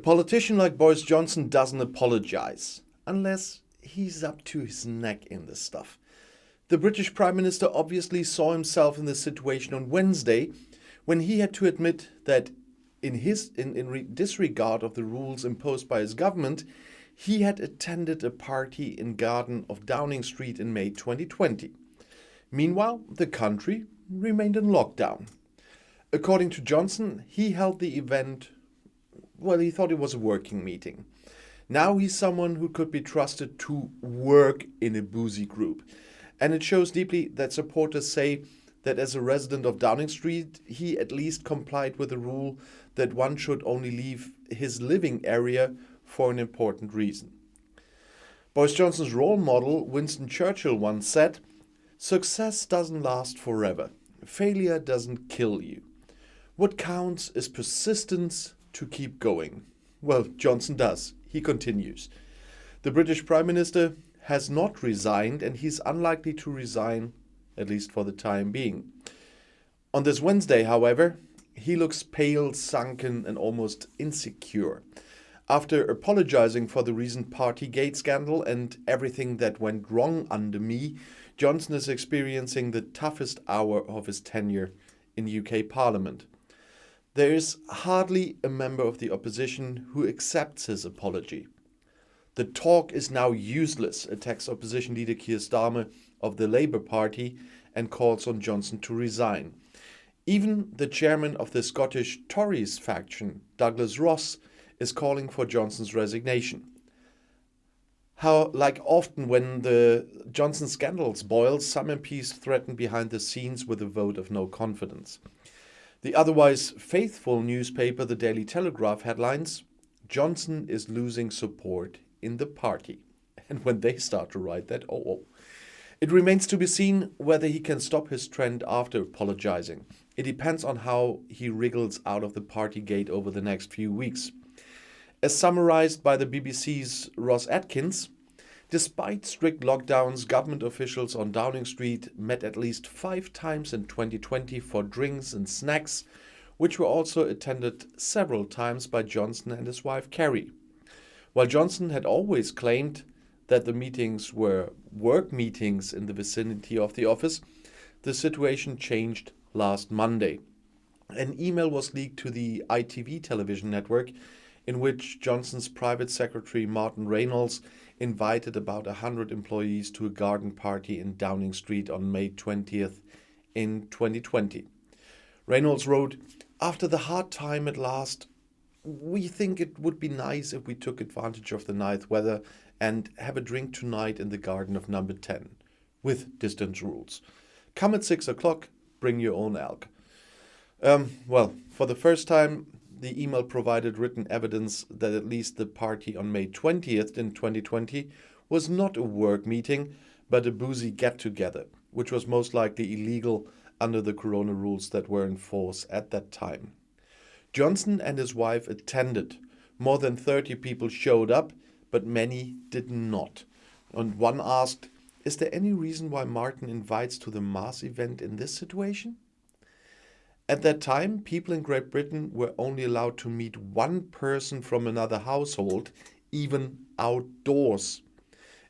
politician like Boris Johnson doesn't apologize, unless he's up to his neck in this stuff. The British Prime Minister obviously saw himself in this situation on Wednesday, when he had to admit that in disregard of the rules imposed by his government, he had attended a party in Garden of Downing Street in May 2020. Meanwhile, the country remained in lockdown. According to Johnson, he held the event, he thought it was a working meeting. Now he's someone who could be trusted to work in a boozy group. And it shows deeply that supporters say that as a resident of Downing Street, he at least complied with the rule that one should only leave his living area for an important reason. Boris Johnson's role model, Winston Churchill, once said, "Success doesn't last forever. Failure doesn't kill you. What counts is persistence to keep going." Well, Johnson does. He continues. The British Prime Minister has not resigned, and he's unlikely to resign, at least for the time being. On this Wednesday, however, he looks pale, sunken, and almost insecure. After apologizing for the recent Partygate scandal and everything that went wrong under me, Johnson is experiencing the toughest hour of his tenure in UK Parliament. There is hardly a member of the opposition who accepts his apology. The talk is now useless, attacks opposition leader Keir Starmer of the Labour Party and calls on Johnson to resign. Even the chairman of the Scottish Tories faction, Douglas Ross, is calling for Johnson's resignation. How, like often when the Johnson scandals boil, some MPs threaten behind the scenes with a vote of no confidence. The otherwise faithful newspaper, the Daily Telegraph, headlines, "Johnson is losing support in the party." And when they start to write that, It remains to be seen whether he can stop his trend after apologizing. It depends on how he wriggles out of the Partygate over the next few weeks. As summarized by the BBC's Ross Atkins, despite strict lockdowns, government officials on Downing Street met at least 5 times in 2020 for drinks and snacks, which were also attended several times by Johnson and his wife Carrie. While Johnson had always claimed that the meetings were work meetings in the vicinity of the office, the situation changed last Monday. An email was leaked to the ITV television network in which Johnson's private secretary Martin Reynolds invited about 100 employees to a garden party in Downing Street on May 20th in 2020. Reynolds wrote, "After the hard time at last, we think it would be nice if we took advantage of the nice weather and have a drink tonight in the garden of number 10, with distance rules. Come at 6 o'clock, bring your own alk." For the first time, the email provided written evidence that at least the party on May 20th in 2020 was not a work meeting, but a boozy get-together, which was most likely illegal under the corona rules that were in force at that time. Johnson and his wife attended. More than 30 people showed up, but many did not. And one asked, "Is there any reason why Martin invites to the mass event in this situation?" At that time, people in Great Britain were only allowed to meet one person from another household, even outdoors.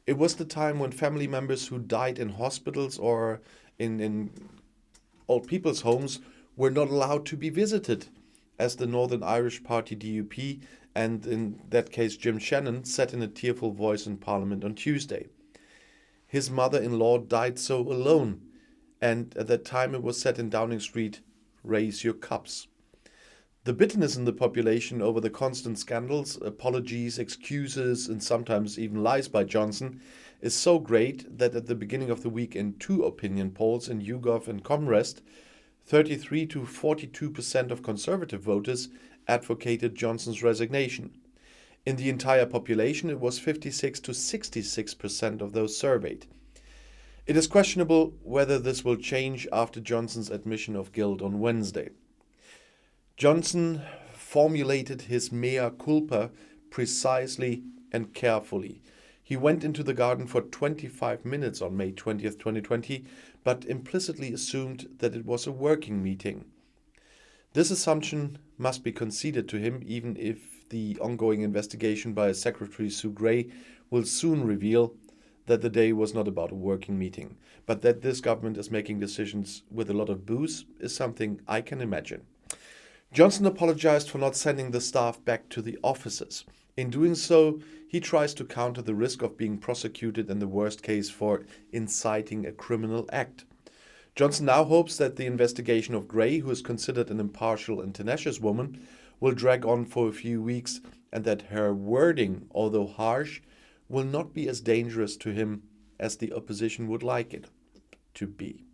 It was the time when family members who died in hospitals or in old people's homes were not allowed to be visited, as the Northern Irish Party DUP, and in that case Jim Shannon, said in a tearful voice in Parliament on Tuesday. His mother-in-law died so alone, and at that time it was said in Downing Street, "Raise your cups." The bitterness in the population over the constant scandals, apologies, excuses, and sometimes even lies by Johnson is so great that at the beginning of the week in 2 opinion polls in YouGov and Comrest, 33 to 42% of Conservative voters advocated Johnson's resignation. In the entire population, it was 56 to 66% of those surveyed. It is questionable whether this will change after Johnson's admission of guilt on Wednesday. Johnson formulated his mea culpa precisely and carefully. He went into the garden for 25 minutes on May 20th, 2020, but implicitly assumed that it was a working meeting. This assumption must be conceded to him, even if the ongoing investigation by Secretary Sue Gray will soon reveal that the day was not about a working meeting, but that this government is making decisions with a lot of booze is something I can imagine. Johnson apologized for not sending the staff back to the offices. In doing so, he tries to counter the risk of being prosecuted in the worst case for inciting a criminal act. Johnson now hopes that the investigation of Gray, who is considered an impartial and tenacious woman, will drag on for a few weeks and that her wording, although harsh, will not be as dangerous to him as the opposition would like it to be.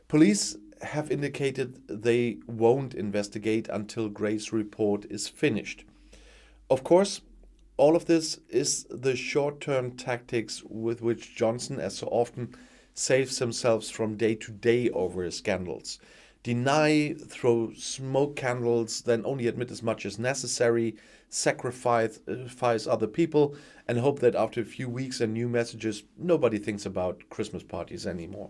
Police have indicated they won't investigate until Gray's report is finished. Of course, all of this is the short-term tactics with which Johnson, as so often, saves himself from day to day over his scandals. Deny, throw smoke candles, then only admit as much as necessary, sacrifice other people, and hope that after a few weeks and new messages, nobody thinks about Christmas parties anymore.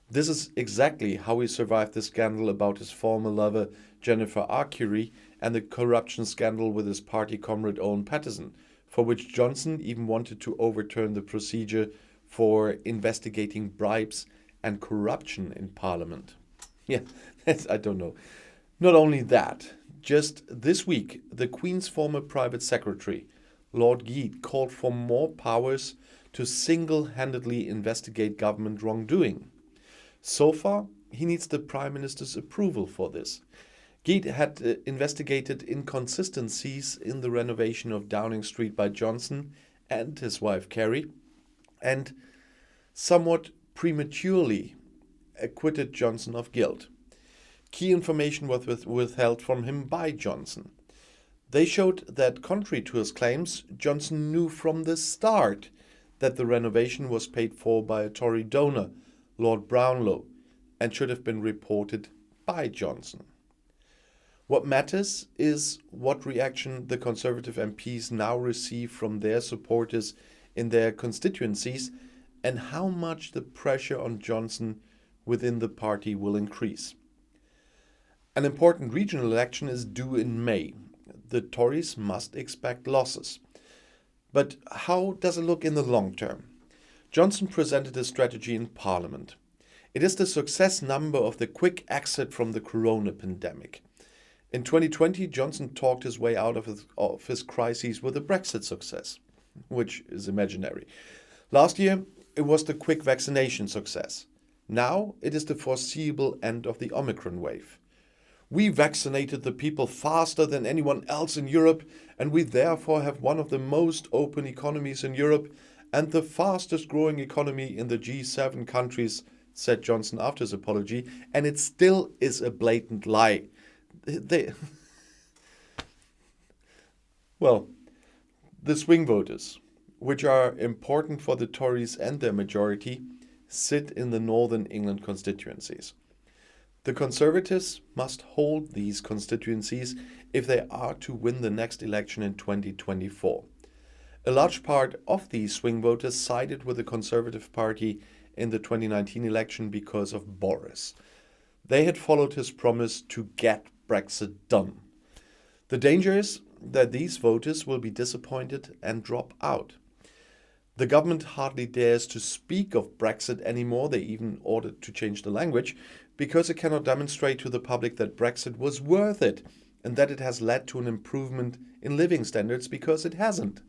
This is exactly how he survived the scandal about his former lover, Jennifer Arcuri, and the corruption scandal with his party comrade Owen Paterson, for which Johnson even wanted to overturn the procedure for investigating bribes and corruption in Parliament. Yeah, I don't know. Not only that, just this week, the Queen's former private secretary, Lord Gede, called for more powers to single-handedly investigate government wrongdoing. So far, he needs the Prime Minister's approval for this. Gede had investigated inconsistencies in the renovation of Downing Street by Johnson and his wife Carrie, and somewhat prematurely acquitted Johnson of guilt. Key information was withheld from him by Johnson. They showed that, contrary to his claims, Johnson knew from the start that the renovation was paid for by a Tory donor, Lord Brownlow, and should have been reported by Johnson. What matters is what reaction the Conservative MPs now receive from their supporters in their constituencies and how much the pressure on Johnson within the party will increase. An important regional election is due in May. The Tories must expect losses. But how does it look in the long term? Johnson presented a strategy in Parliament. It is the success number of the quick exit from the corona pandemic. In 2020, Johnson talked his way out of his crises with a Brexit success, which is imaginary. Last year, it was the quick vaccination success. Now, it is the foreseeable end of the Omicron wave. We vaccinated the people faster than anyone else in Europe, and we therefore have one of the most open economies in Europe and the fastest growing economy in the G7 countries, said Johnson after his apology, and it still is a blatant lie. Well, the swing voters, which are important for the Tories and their majority, sit in the Northern England constituencies. The Conservatives must hold these constituencies if they are to win the next election in 2024. A large part of these swing voters sided with the Conservative Party in the 2019 election because of Boris. They had followed his promise to get Brexit done. The danger is that these voters will be disappointed and drop out. The government hardly dares to speak of Brexit anymore. They even ordered to change the language because it cannot demonstrate to the public that Brexit was worth it and that it has led to an improvement in living standards, because it hasn't.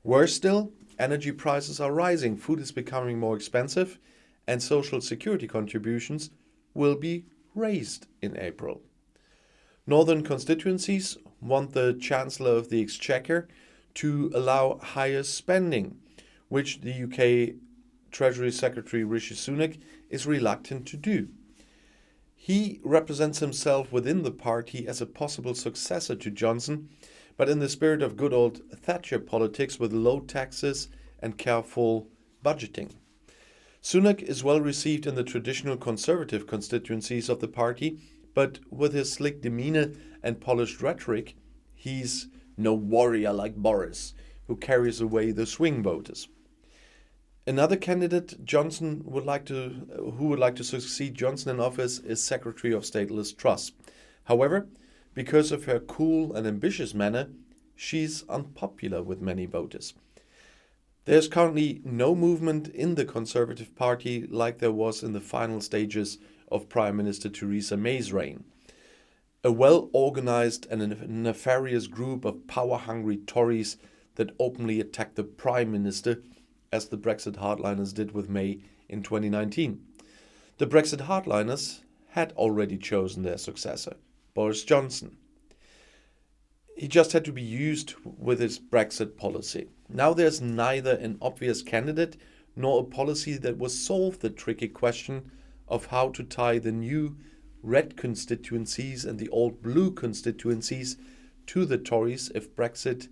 Worse still, energy prices are rising, food is becoming more expensive, and social security contributions will be raised in April. Northern constituencies want the Chancellor of the Exchequer to allow higher spending, which the UK Treasury Secretary Rishi Sunak is reluctant to do. He represents himself within the party as a possible successor to Johnson, but in the spirit of good old Thatcher politics with low taxes and careful budgeting. Sunak is well received in the traditional Conservative constituencies of the party, but with his slick demeanour and polished rhetoric, he's no warrior like Boris, who carries away the swing voters. Another candidate who would like to succeed Johnson in office is Secretary of State Liz Truss. However, Because of her cool and ambitious manner, she's unpopular with many voters. There's currently no movement in the Conservative Party like there was in the final stages of Prime Minister Theresa May's reign. A well-organized and nefarious group of power-hungry Tories that openly attacked the Prime Minister, as the Brexit hardliners did with May in 2019. The Brexit hardliners had already chosen their successor, Boris Johnson. He just had to be used with his Brexit policy. Now there's neither an obvious candidate nor a policy that will solve the tricky question of how to tie the new red constituencies and the old blue constituencies to the Tories if Brexit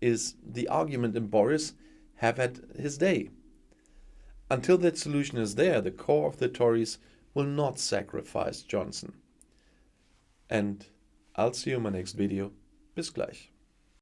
is the argument and Boris have had his day. Until that solution is there, the core of the Tories will not sacrifice Johnson. And I'll see you in my next video. Bis gleich.